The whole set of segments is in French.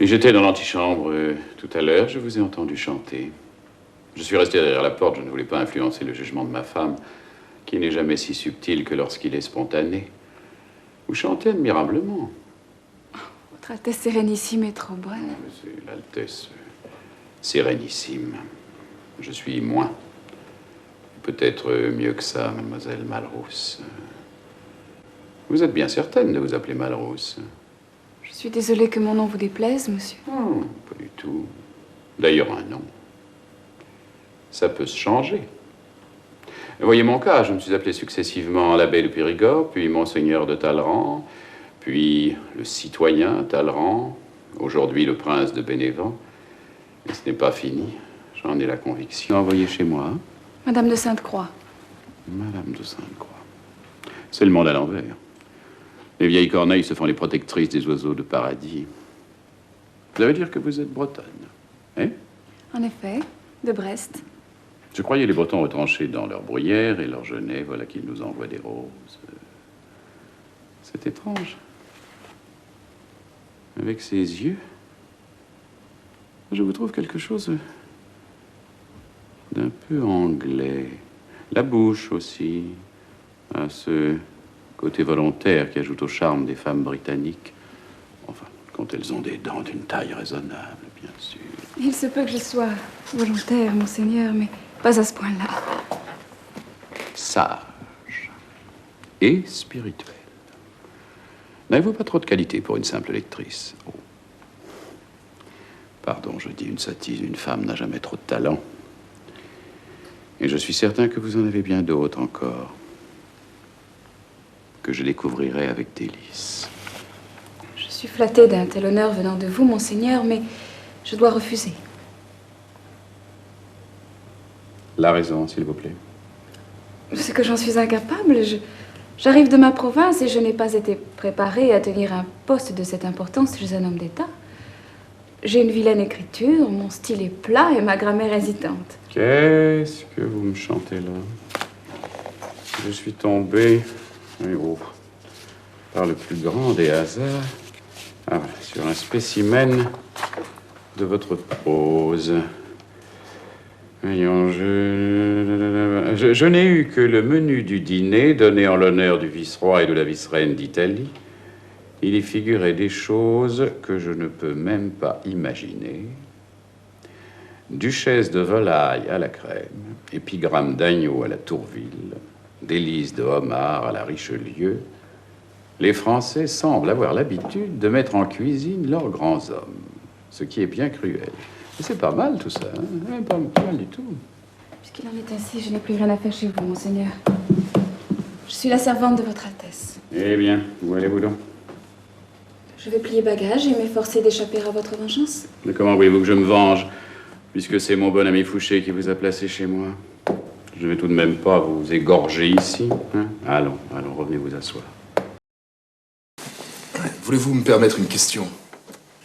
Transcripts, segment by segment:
Et j'étais dans l'antichambre tout à l'heure, je vous ai entendu chanter. Je suis resté derrière la porte, je ne voulais pas influencer le jugement de ma femme, qui n'est jamais si subtil que lorsqu'il est spontané. Vous chantez admirablement. Votre Altesse Sérénissime est trop bonne. C'est l'Altesse Sérénissime. Je suis moins. Peut-être mieux que ça, mademoiselle Malrousse. Vous êtes bien certaine de vous appeler Malrousse? Je suis désolée que mon nom vous déplaise, monsieur. Oh, pas du tout. D'ailleurs, un nom, ça peut se changer. Voyez mon cas, je me suis appelé successivement l'abbé de Périgord, puis monseigneur de Talleyrand, puis le citoyen Talleyrand, aujourd'hui le prince de Bénévent. Et ce n'est pas fini, j'en ai la conviction. Envoyez chez moi. Madame de Sainte-Croix. Madame de Sainte-Croix. C'est le monde à l'envers. Les vieilles corneilles se font les protectrices des oiseaux de paradis. Ça veut dire que vous êtes bretonne, hein? En effet, de Brest. Je croyais les Bretons retranchés dans leur bruyère et leur genêt, voilà qu'ils nous envoient des roses. C'est étrange. Avec ses yeux, je vous trouve quelque chose d'un peu anglais. La bouche aussi, à ce côté volontaire qui ajoute au charme des femmes britanniques. Enfin, quand elles ont des dents d'une taille raisonnable, bien sûr. Il se peut que je sois volontaire, monseigneur, mais pas à ce point-là. Sage et spirituel. N'avez-vous pas trop de qualité pour une simple lectrice? Oh. Pardon, je dis une sottise, une femme n'a jamais trop de talent. Et je suis certain que vous en avez bien d'autres encore, que je découvrirai avec délice. Je suis flattée d'un tel honneur venant de vous, monseigneur, mais je dois refuser. La raison, s'il vous plaît. C'est que j'en suis incapable. J'arrive de ma province et je n'ai pas été préparée à tenir un poste de cette importance chez un homme d'État. J'ai une vilaine écriture, mon style est plat et ma grammaire hésitante. Qu'est-ce que vous me chantez là? Je suis tombé, par le plus grand des hasards, sur un spécimen de votre prose. Voyons, je n'ai eu que le menu du dîner donné en l'honneur du vice-roi et de la vice-reine d'Italie. Il y figurait des choses que je ne peux même pas imaginer. Duchesse de volaille à la crème, épigramme d'agneau à la Tourville, délices de homard à la Richelieu. Les Français semblent avoir l'habitude de mettre en cuisine leurs grands hommes, ce qui est bien cruel. Mais c'est pas mal tout ça, hein? Pas mal du tout. Puisqu'il en est ainsi, je n'ai plus rien à faire chez vous, monseigneur. Je suis la servante de votre Altesse. Eh bien, où allez-vous donc? Je vais plier bagage et m'efforcer d'échapper à votre vengeance. Mais comment voulez-vous que je me venge, puisque c'est mon bon ami Fouché qui vous a placé chez moi? Je vais tout de même pas vous égorger ici, hein? Allons, revenez vous asseoir. Voulez-vous me permettre une question?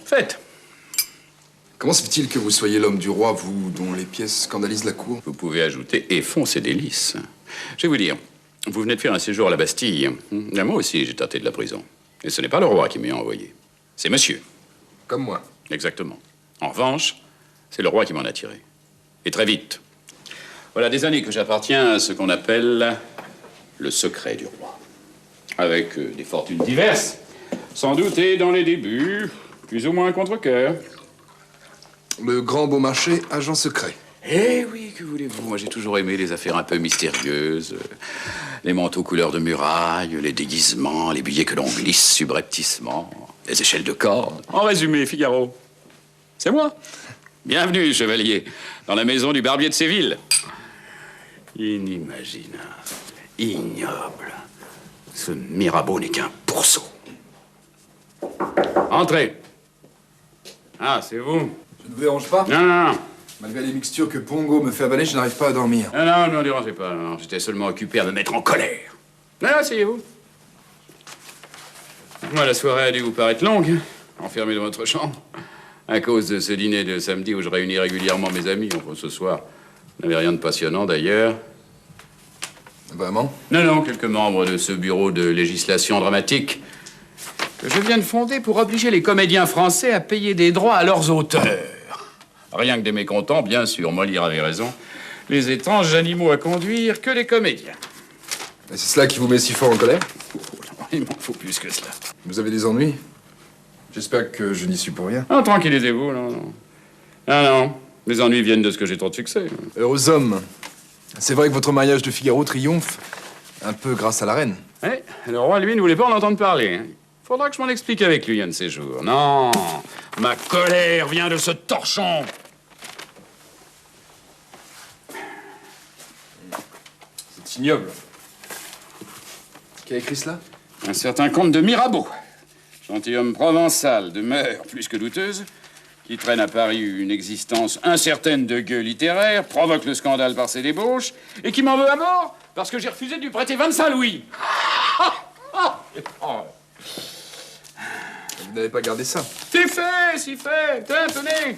Faites. Comment se fait-il que vous soyez l'homme du roi, vous, dont les pièces scandalisent la cour? Vous pouvez ajouter et font ses délices. Je vais vous dire, vous venez de faire un séjour à la Bastille. Moi aussi, j'ai tâté de la prison. Et ce n'est pas le roi qui m'y a envoyé. C'est monsieur. Comme moi. Exactement. En revanche, c'est le roi qui m'en a tiré. Et très vite. Voilà des années que j'appartiens à ce qu'on appelle le secret du roi. Avec des fortunes diverses. Sans doute et dans les débuts, plus ou moins contre-cœur. Le grand beau marché, agent secret. Eh oui, que voulez-vous? Moi, j'ai toujours aimé les affaires un peu mystérieuses. Les manteaux couleur de muraille, les déguisements, les billets que l'on glisse subrepticement, les échelles de corde. En résumé, Figaro, c'est moi. Bienvenue, chevalier, dans la maison du barbier de Séville. Inimaginable, ignoble. Ce Mirabeau n'est qu'un pourceau. Entrez. Ah, c'est vous? Je ne vous dérange pas? Non. Malgré les mixtures que Pongo me fait avaler, je n'arrive pas à dormir. Non, ne dérangez pas. Non. J'étais seulement occupé à me mettre en colère. Non, asseyez-vous. Moi, la soirée a dû vous paraître longue, enfermé dans votre chambre, à cause de ce dîner de samedi où je réunis régulièrement mes amis. Enfin, ce soir, n'avait rien de passionnant, d'ailleurs. Vraiment? Non, quelques membres de ce bureau de législation dramatique que je viens de fonder pour obliger les comédiens français à payer des droits à leurs auteurs. Rien que des mécontents, bien sûr, Molière avait raison. Les étranges animaux à conduire que les comédiens. Et c'est cela qui vous met si fort en colère? Oh, il m'en faut plus que cela. Vous avez des ennuis? J'espère que je n'y suis pour rien. Non, tranquillisez-vous, non. Ah non, les ennuis viennent de ce que j'ai trop de succès. Heureux homme. C'est vrai que votre mariage de Figaro triomphe un peu grâce à la reine. Oui, le roi, lui, ne voulait pas en entendre parler. Faudra que je m'en explique avec lui un de ces jours. Non, ma colère vient de ce torchon. C'est ignoble. Qui a écrit cela? Un certain comte de Mirabeau, gentilhomme provençal de mœurs plus que douteuses, qui traîne à Paris une existence incertaine de gueux littéraire, provoque le scandale par ses débauches, et qui m'en veut à mort parce que j'ai refusé de lui prêter 25 louis. Vous n'avez pas gardé ça? C'est fait, si fait. Tenez.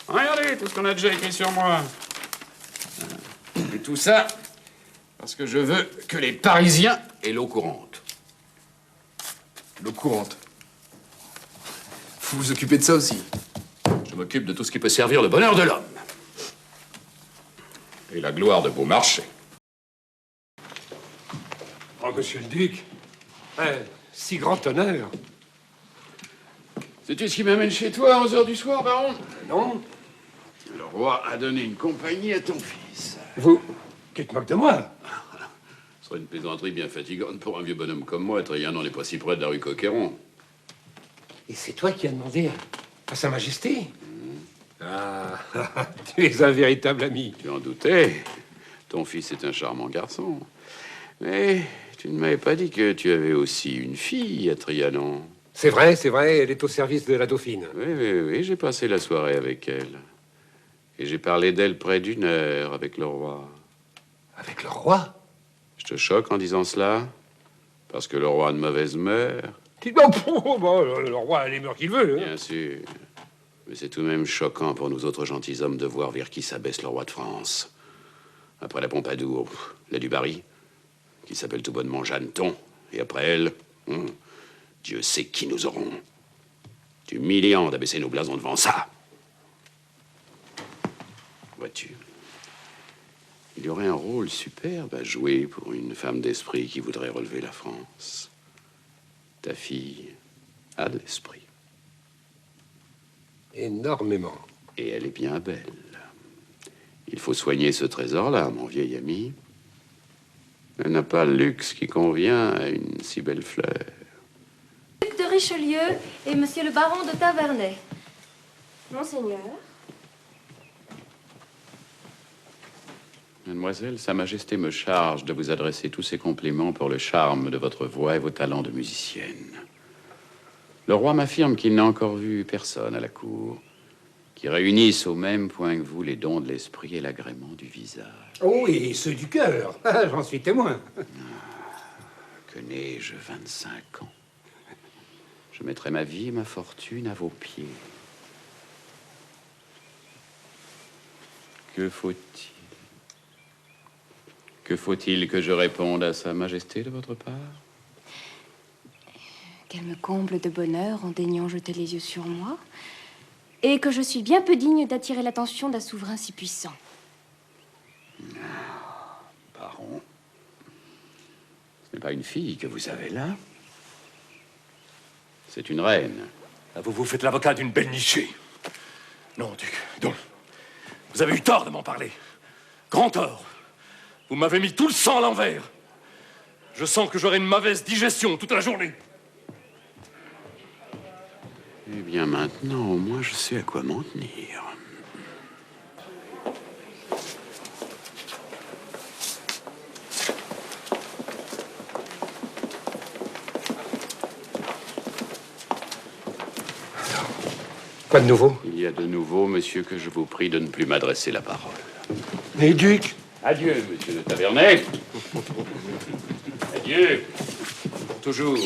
Regardez tout ce qu'on a déjà écrit sur moi. Et tout ça parce que je veux que les Parisiens aient l'eau courante. L'eau courante. Vous vous occupez de ça aussi? Je m'occupe de tout ce qui peut servir le bonheur de l'homme. Et la gloire de Beaumarchais. Oh, monsieur le duc, si grand honneur. Sais-tu ce qui m'amène chez toi à 11h du soir, baron? Non, Le roi a donné une compagnie à ton fils. vous, tu te moques de moi? Ce serait une plaisanterie bien fatigante pour un vieux bonhomme comme moi. Trianon n'est pas si près de la rue Coqueyron. Et c'est toi qui as demandé à Sa Majesté? Ah, tu es un véritable ami. Tu en doutais. Ton fils est un charmant garçon. Mais tu ne m'avais pas dit que tu avais aussi une fille à Trianon. C'est vrai, elle est au service de la Dauphine. Oui, j'ai passé la soirée avec elle. Et j'ai parlé d'elle près d'1 heure avec le roi. Avec le roi? Je te choque en disant cela? Parce que le roi a de mauvaises mœurs? Le roi a les mœurs qu'il veut. Hein. Bien sûr. Mais c'est tout de même choquant pour nous autres gentilshommes de voir vers qui s'abaisse le roi de France. Après la Pompadour, la Dubarry, qui s'appelle tout bonnement Jeanneton. Et après elle, Dieu sait qui nous aurons. C'est humiliant d'abaisser nos blasons devant ça. Vois-tu, il y aurait un rôle superbe à jouer pour une femme d'esprit qui voudrait relever la France. Ta fille a de l'esprit. Énormément. Et elle est bien belle. Il faut soigner ce trésor-là, mon vieil ami. Elle n'a pas le luxe qui convient à une si belle fleur. Duc de Richelieu et monsieur le baron de Tavernay. Monseigneur. Mademoiselle, Sa Majesté me charge de vous adresser tous ses compliments pour le charme de votre voix et vos talents de musicienne. Le roi m'affirme qu'il n'a encore vu personne à la cour qui réunisse au même point que vous les dons de l'esprit et l'agrément du visage. Oh, et ceux du cœur. J'en suis témoin. Que n'ai-je 25 ans? Je mettrai ma vie et ma fortune à vos pieds. Que faut-il? Que faut-il que je réponde à Sa Majesté de votre part? Qu'elle me comble de bonheur en daignant jeter les yeux sur moi, et que je suis bien peu digne d'attirer l'attention d'un souverain si puissant. Baron, ce n'est pas une fille que vous avez là. C'est une reine. Vous vous faites l'avocat d'une belle nichée. Non, duc, non. Vous avez eu tort de m'en parler. Grand tort. Vous m'avez mis tout le sang à l'envers. Je sens que j'aurai une mauvaise digestion toute la journée. Eh bien, maintenant, au moins, je sais à quoi m'en tenir. Quoi de nouveau? Il y a de nouveau, monsieur, que je vous prie de ne plus m'adresser la parole. Mais duc! Adieu, monsieur de Tavernay. Adieu. Pour toujours.